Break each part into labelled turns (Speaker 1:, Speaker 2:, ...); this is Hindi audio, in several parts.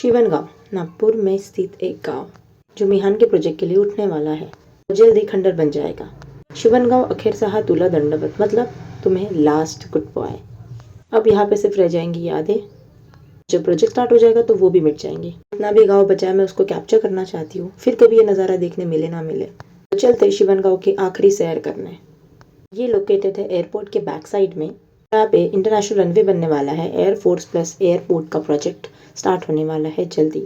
Speaker 1: शिवनगांव नागपुर में स्थित एक गांव जो मिहान के प्रोजेक्ट के लिए उठने वाला है, वो जल्द ही खंडर बन जाएगा। शिवनगांव अखेरचा तुला दंडवत, मतलब तुम्हें लास्ट गुड बॉय। अब यहाँ पे सिर्फ रह जाएंगी यादें। जब प्रोजेक्ट स्टार्ट हो जाएगा तो वो भी मिट जाएंगी। जितना भी गांव बचा है मैं उसको कैप्चर करना चाहती हूँ, फिर कभी ये नज़ारा देखने मिले ना मिले। तो चलते शिवनगांव की आखिरी सैर करने। ये लोकेटेड है एयरपोर्ट के बैक साइड में। यहाँ पे इंटरनेशनल रनवे बनने वाला है। एयरफोर्स प्लस एयरपोर्ट का प्रोजेक्ट स्टार्ट होने वाला है जल्दी।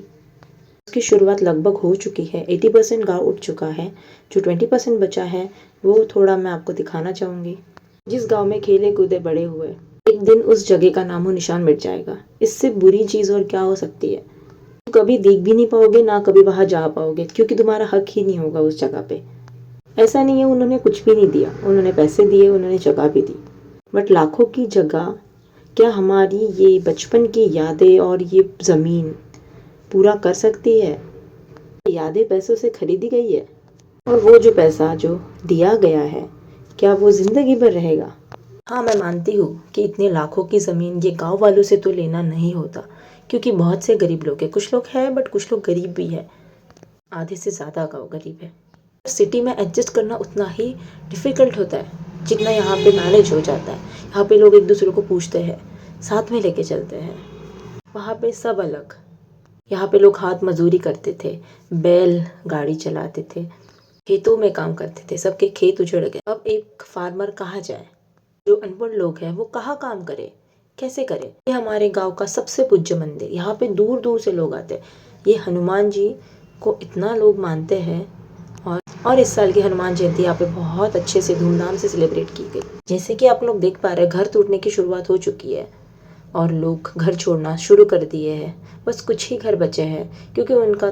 Speaker 1: उसकी शुरुआत लगभग हो चुकी है। 80% गाँव उठ चुका है। जो 20% बचा है वो थोड़ा मैं आपको दिखाना चाहूँगी। जिस गांव में खेले कूदे बड़े हुए, एक दिन उस जगह का नामो निशान मिट जाएगा। इससे बुरी चीज़ और क्या हो सकती है। तुम कभी देख भी नहीं पाओगे, ना कभी वहाँ जा पाओगे, क्योंकि तुम्हारा हक ही नहीं होगा उस जगह पे। ऐसा नहीं है उन्होंने कुछ भी नहीं दिया, उन्होंने पैसे दिए, उन्होंने जगह भी दी, बट लाखों की जगह क्या हमारी ये बचपन की यादें और ये ज़मीन पूरा कर सकती है? यादें पैसों से खरीदी गई है, और वो जो पैसा जो दिया गया है, क्या वो ज़िंदगी भर रहेगा? हाँ, मैं मानती हूँ कि इतने लाखों की ज़मीन ये गांव वालों से तो लेना नहीं होता, क्योंकि बहुत से गरीब लोग हैं। कुछ लोग हैं बट कुछ लोग गरीब भी है। आधे से ज़्यादा गाँव गरीब है। सिटी में एडजस्ट करना उतना ही डिफ़िकल्ट होता है जितना यहाँ पे मैनेज हो जाता है। यहाँ पे लोग एक दूसरे को पूछते हैं, साथ में लेके चलते हैं। वहाँ पे सब अलग। यहाँ पे लोग हाथ मजदूरी करते थे, बैल गाड़ी चलाते थे, खेतों में काम करते थे। सबके खेत उजड़ गए। अब एक फार्मर कहाँ जाए? जो अनपढ़ लोग हैं वो कहाँ काम करे, कैसे करे? ये हमारे गांव का सबसे पूज्य मंदिर। यहाँ पे दूर दूर से लोग आते हैं। ये हनुमान जी को इतना लोग मानते हैं, और इस साल की हनुमान जयंती यहाँ पे बहुत अच्छे से धूमधाम से सेलिब्रेट की गई। जैसे कि आप लोग देख पा रहे हैं, घर टूटने की शुरुआत हो चुकी है और लोग घर छोड़ना शुरू कर दिए हैं। बस कुछ ही घर बचे हैं, क्योंकि उनका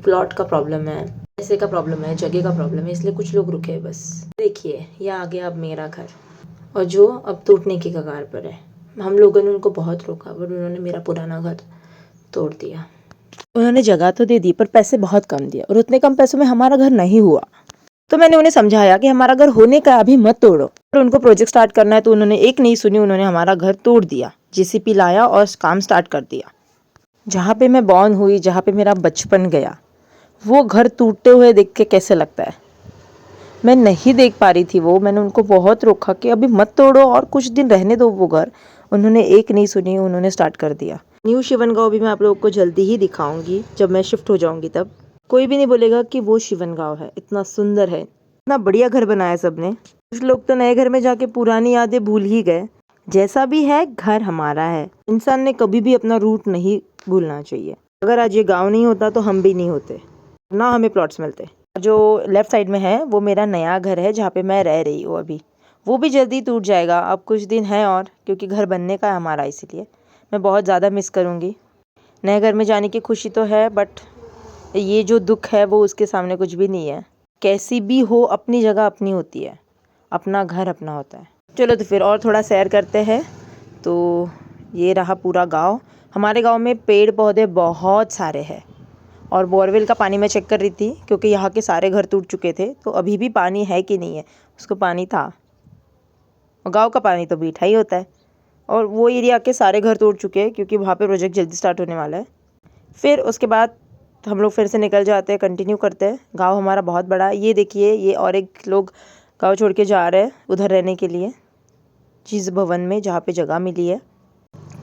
Speaker 1: प्लॉट का प्रॉब्लम है, पैसे का प्रॉब्लम है, जगह का प्रॉब्लम है, इसलिए कुछ लोग रुके हैं। बस देखिए, ये आ गया अब मेरा घर, और जो अब टूटने की कगार पर है। हम लोगों ने उनको बहुत रोका, पर उन्होंने मेरा पुराना घर तोड़ दिया। उन्होंने जगह तो दे दी, पर पैसे बहुत कम दिए, और उतने कम पैसों में हमारा घर नहीं हुआ। तो मैंने उन्हें समझाया कि हमारा घर होने का अभी मत तोड़ो। और उनको प्रोजेक्ट स्टार्ट करना है, तो उन्होंने एक नहीं सुनी, उन्होंने हमारा घर तोड़ दिया। जेसीपी लाया और काम स्टार्ट कर दिया। जहाँ पे मैं बॉर्न हुई, जहाँ पे मेरा बचपन गया, वो घर टूटते हुए देख के कैसे लगता है? मैं नहीं देख पा रही थी वो। मैंने उनको बहुत रोका कि अभी मत तोड़ो और कुछ दिन रहने दो वो घर। उन्होंने एक नहीं सुनी, उन्होंने स्टार्ट कर दिया। न्यू शिवनगांव भी मैं आप लोगों को जल्दी ही दिखाऊंगी। जब मैं शिफ्ट हो जाऊंगी तब कोई भी नहीं बोलेगा कि वो शिवनगांव है। इतना सुंदर है, इतना बढ़िया घर बनाया सबने। कुछ लोग तो नए घर में जाके पुरानी यादें भूल ही गए। जैसा भी है, घर हमारा है। इंसान ने कभी भी अपना रूट नहीं भूलना चाहिए। अगर आज ये गाँव नहीं होता तो हम भी नहीं होते, ना हमें प्लॉट्स मिलते। जो लेफ्ट साइड में है वो मेरा नया घर है, जहाँ पे मैं रह रही हूँ अभी। वो भी जल्दी टूट जाएगा, अब कुछ दिन है और, क्योंकि घर बनने का है हमारा, इसीलिए मैं बहुत ज़्यादा मिस करूँगी। नए घर में जाने की खुशी तो है, बट ये जो दुख है वो उसके सामने कुछ भी नहीं है। कैसी भी हो, अपनी जगह अपनी होती है, अपना घर अपना होता है। चलो तो फिर और थोड़ा सैर करते हैं। तो ये रहा पूरा गाँव। हमारे गाँव में पेड़ पौधे बहुत सारे हैं, और बोरवेल का पानी मैं चेक कर रही थी, क्योंकि यहाँ के सारे घर टूट चुके थे। तो अभी भी पानी है कि नहीं है, उसको पानी था। और गांव का पानी तो मीठा ही होता है। और वो एरिया के सारे घर टूट चुके हैं, क्योंकि वहाँ पे प्रोजेक्ट जल्दी स्टार्ट होने वाला है। फिर उसके बाद हम लोग फिर से निकल जाते हैं, कंटिन्यू करते हैं। गाँव हमारा बहुत बड़ा है। ये देखिए, ये और एक लोग गाँव छोड़ के जा रहे हैं उधर रहने के लिए, जिस भवन में जहाँ पे जगह मिली है।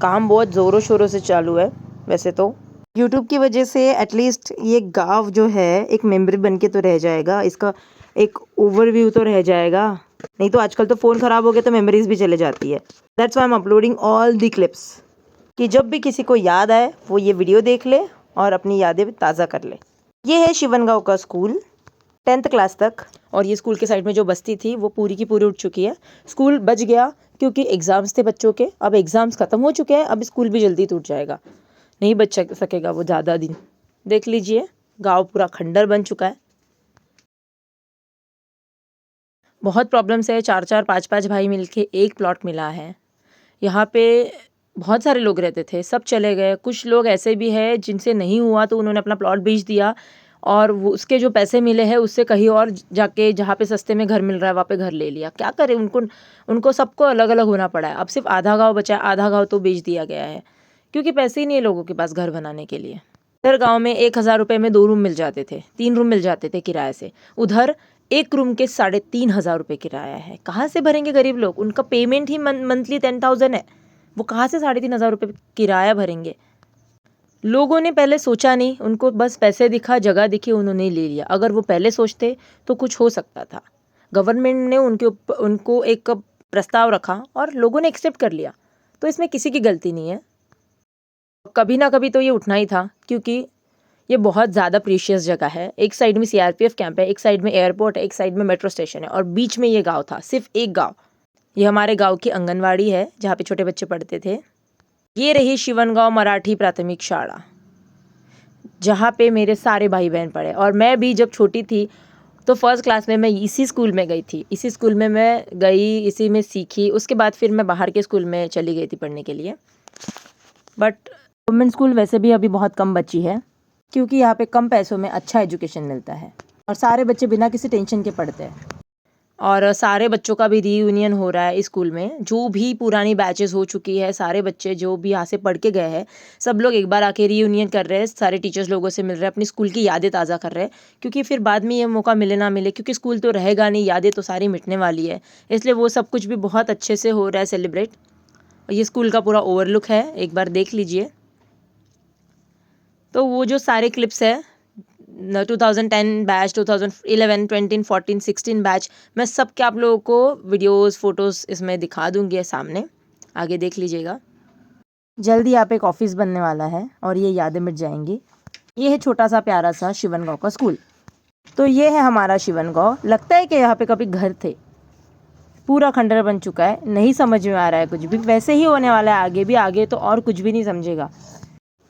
Speaker 1: काम बहुत ज़ोरों शोरों से चालू है। वैसे तो यूट्यूब की वजह से एटलीस्ट ये गांव जो है एक मेमोरी बन के तो रह जाएगा, इसका एक ओवरव्यू तो रह जाएगा। नहीं तो आजकल तो फ़ोन ख़राब हो गया तो मेमोरीज भी चले जाती है। That's why I am uploading all the clips, कि जब भी किसी को याद आए वो ये वीडियो देख ले और अपनी यादें ताज़ा कर ले। ये है शिवनगांव का स्कूल, 10th क्लास तक। और ये स्कूल के साइड में जो बस्ती थी वो पूरी की पूरी उठ चुकी है। स्कूल बच गया क्योंकि एग्ज़ाम्स थे बच्चों के। अब एग्ज़ाम्स ख़त्म हो चुके हैं, अब स्कूल भी जल्दी टूट जाएगा, नहीं बच सकेगा वो ज़्यादा दिन। देख लीजिए, गांव पूरा खंडर बन चुका है। बहुत प्रॉब्लम्स है। 4-4 5-5 भाई मिलके एक प्लॉट मिला है। यहाँ पे बहुत सारे लोग रहते थे, सब चले गए। कुछ लोग ऐसे भी हैं जिनसे नहीं हुआ तो उन्होंने अपना प्लॉट बेच दिया, और वो उसके जो पैसे मिले हैं उससे कहीं और जाके, जहाँ पे सस्ते में घर मिल रहा है, वहाँ पे घर ले लिया। क्या करें, उनको सबको अलग अलग होना पड़ा है। अब सिर्फ आधा गाँव बचा है, आधा गाँव तो बेच दिया गया है, क्योंकि पैसे ही नहीं है लोगों के पास घर बनाने के लिए।
Speaker 2: इधर गांव में 1,000 रुपये में 2 रूम मिल जाते थे, 3 रूम मिल जाते थे किराए से। उधर एक रूम के 3,500 रुपये किराया है। कहाँ से भरेंगे गरीब लोग? उनका पेमेंट ही मंथली 10,000 है, वो कहाँ से 3,500 रुपये किराया भरेंगे? लोगों ने पहले सोचा नहीं, उनको बस पैसे दिखा, जगह दिखी, उन्होंने ले लिया। अगर वो पहले सोचते तो कुछ हो सकता था। गवर्नमेंट ने उनको एक प्रस्ताव रखा और लोगों ने एक्सेप्ट कर लिया, तो इसमें किसी की गलती नहीं है। कभी ना कभी तो ये उठना ही था, क्योंकि ये बहुत ज़्यादा प्रीशियस जगह है। एक साइड में CRPF कैंप है, एक साइड में एयरपोर्ट है, एक साइड में मेट्रो स्टेशन है, और बीच में ये गांव था, सिर्फ एक गांव। ये हमारे गांव की आंगनवाड़ी है, जहाँ पे छोटे बच्चे पढ़ते थे। ये रही शिवनगांव मराठी प्राथमिक शाला, जहाँ पे मेरे सारे भाई बहन पढ़े। और मैं भी जब छोटी थी तो फर्स्ट क्लास में मैं इसी स्कूल में गई थी। इसी स्कूल में मैं गई, इसी में सीखी। उसके बाद फिर मैं बाहर के स्कूल में चली गई थी पढ़ने के लिए। बट गवर्नमेंट स्कूल वैसे भी अभी बहुत कम बची है, क्योंकि यहाँ पे कम पैसों में अच्छा एजुकेशन मिलता है और सारे बच्चे बिना किसी टेंशन के पढ़ते हैं। और सारे बच्चों का भी रीयूनियन हो रहा है इस स्कूल में। जो भी पुरानी बैचेस हो चुकी है, सारे बच्चे जो भी यहाँ से पढ़ के गए हैं, सब लोग एक बार आके रीयूनियन कर रहे हैं। सारे टीचर्स लोगों से मिल रहे हैं, अपनी स्कूल की यादें ताज़ा कर रहे हैं, क्योंकि फिर बाद में ये मौका मिले ना मिले, क्योंकि स्कूल तो रहेगा नहीं, यादें तो सारी मिटने वाली है। इसलिए वो सब कुछ भी बहुत अच्छे से हो रहा है सेलिब्रेट। ये स्कूल का पूरा ओवरलुक है, एक बार देख लीजिए। तो वो जो सारे क्लिप्स है 2010 बैच, 2011, 20, 14, 16 बैच, मैं सब के आप लोगों को वीडियोस, फोटोज़ इसमें दिखा दूंगी सामने, आगे देख लीजिएगा। जल्दी यहाँ पे एक ऑफिस बनने वाला है और ये यादें मिट जाएंगी। ये है छोटा सा प्यारा सा शिवनगांव का स्कूल। तो ये है हमारा शिवनगांव। लगता है कि यहाँ पे कभी घर थे, पूरा खंडर बन चुका है, नहीं समझ में आ रहा है कुछ भी। वैसे ही होने वाला है आगे भी, आगे तो और कुछ भी नहीं समझेगा।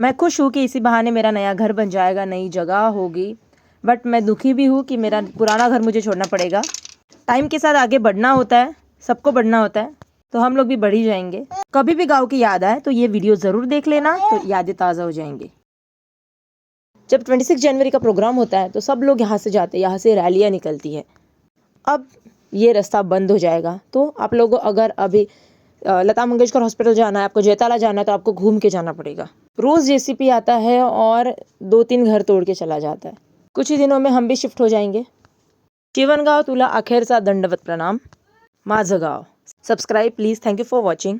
Speaker 2: मैं खुश हूँ कि इसी बहाने मेरा नया घर बन जाएगा, नई जगह होगी, बट मैं दुखी भी हूँ कि मेरा पुराना घर मुझे छोड़ना पड़ेगा। टाइम के साथ आगे बढ़ना होता है, सबको बढ़ना होता है, तो हम लोग भी बढ़ ही जाएंगे। कभी भी गांव की याद आए तो ये वीडियो ज़रूर देख लेना, तो यादें ताज़ा हो जाएंगी। जब 26 जनवरी का प्रोग्राम होता है तो सब लोग यहाँ से जाते हैं, यहाँ से रैलियाँ निकलती है। अब ये रास्ता बंद हो जाएगा, तो आप लोगों को अगर अभी लता मंगेशकर हॉस्पिटल जाना है, आपको जयताला जाना है, तो आपको घूम के जाना पड़ेगा। रोज़ JCP आता है और 2-3 घर तोड़ के चला जाता है। कुछ ही दिनों में हम भी शिफ्ट हो जाएंगे। शिवनगाव तुला अखेरचा दंडवत प्रणाम, माझं गाव। Subscribe please. Thank you for watching.